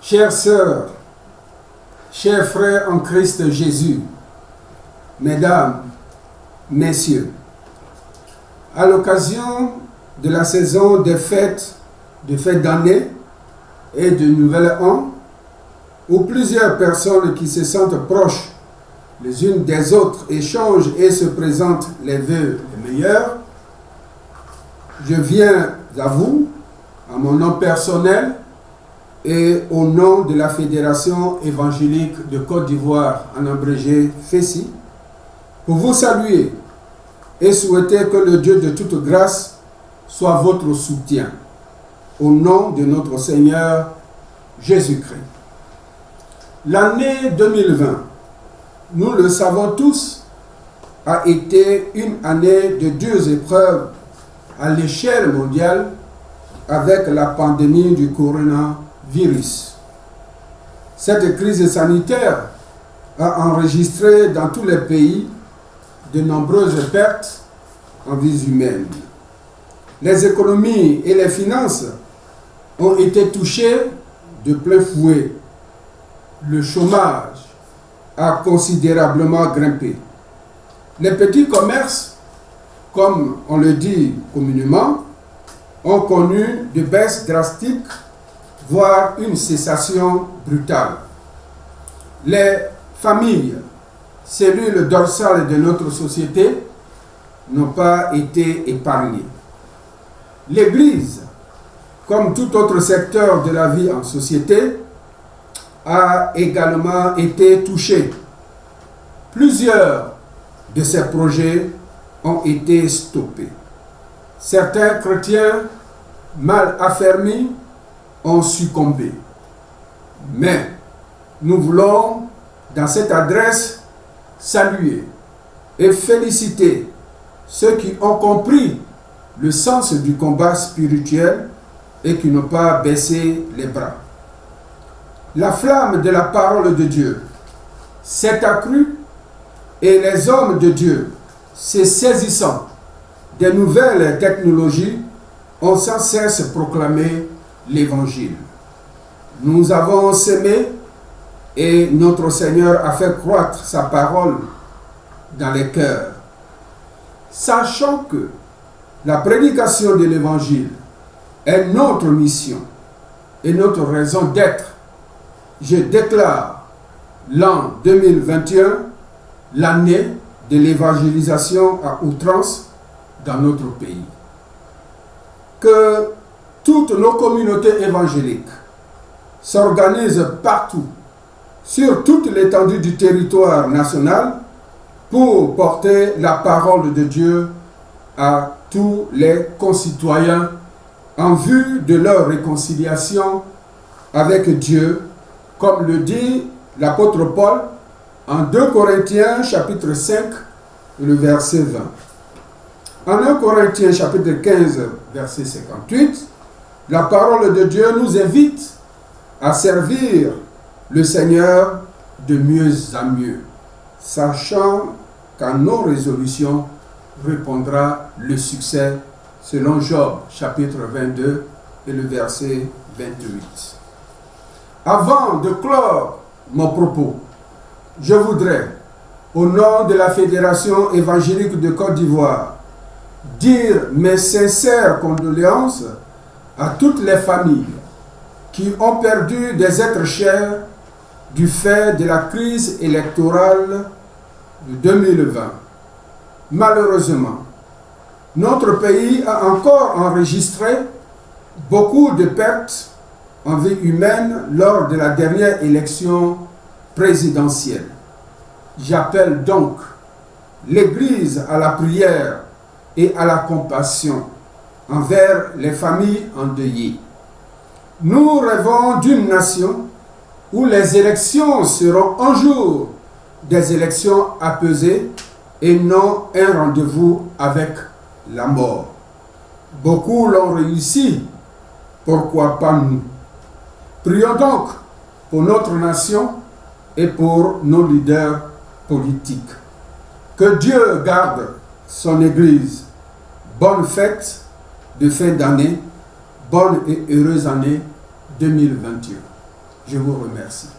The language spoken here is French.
Chères sœurs, chers frères en Christ Jésus, mesdames, messieurs, à l'occasion de la saison des fêtes d'année et de Nouvel An, où plusieurs personnes qui se sentent proches les unes des autres échangent et se présentent les vœux les meilleurs, je viens à vous, à mon nom personnel et au nom de la Fédération évangélique de Côte d'Ivoire, en abrégé FESI, pour vous saluer et souhaiter que le Dieu de toute grâce soit votre soutien, au nom de notre Seigneur Jésus-Christ. L'année 2020, nous le savons tous, a été une année de dures épreuves à l'échelle mondiale avec la pandémie du coronavirus. Cette crise sanitaire a enregistré dans tous les pays de nombreuses pertes en vies humaines. Les économies et les finances ont été touchées de plein fouet. Le chômage a considérablement grimpé. Les petits commerces, comme on le dit communément, ont connu des baisses drastiques, voire une cessation brutale. Les familles, cellules dorsales de notre société, n'ont pas été épargnées. L'Église, comme tout autre secteur de la vie en société, a également été touchée. Plusieurs de ces projets ont été stoppés. Certains chrétiens mal affermis ont succombé. Mais nous voulons, dans cette adresse, saluer et féliciter ceux qui ont compris le sens du combat spirituel et qui n'ont pas baissé les bras. La flamme de la parole de Dieu s'est accrue et les hommes de Dieu, se saisissant des nouvelles technologies, ont sans cesse proclamé l'Évangile. Nous avons semé et notre Seigneur a fait croître sa parole dans les cœurs. Sachant que la prédication de l'Évangile est notre mission et notre raison d'être, je déclare l'an 2021 l'année de l'évangélisation à outrance dans notre pays. Que toutes nos communautés évangéliques s'organisent partout, sur toute l'étendue du territoire national, pour porter la parole de Dieu à tous les concitoyens en vue de leur réconciliation avec Dieu, comme le dit l'apôtre Paul en 2 Corinthiens chapitre 5, le verset 20. En 1 Corinthiens chapitre 15, verset 58, la parole de Dieu nous invite à servir le Seigneur de mieux en mieux, sachant qu'à nos résolutions répondra le succès, selon Job chapitre 22 et le verset 28. Avant de clore mon propos, je voudrais, au nom de la Fédération évangélique de Côte d'Ivoire, dire mes sincères condoléances à toutes les familles qui ont perdu des êtres chers du fait de la crise électorale de 2020. Malheureusement, notre pays a encore enregistré beaucoup de pertes en vie humaine lors de la dernière élection présidentielle. J'appelle donc l'Église à la prière et à la compassion envers les familles endeuillées. Nous rêvons d'une nation où les élections seront un jour des élections apaisées et non un rendez-vous avec la mort. Beaucoup l'ont réussi, pourquoi pas nous? Prions donc pour notre nation et pour nos leaders politiques. Que Dieu garde son Église. Bonne fête de fin d'année, bonne et heureuse année 2021. Je vous remercie.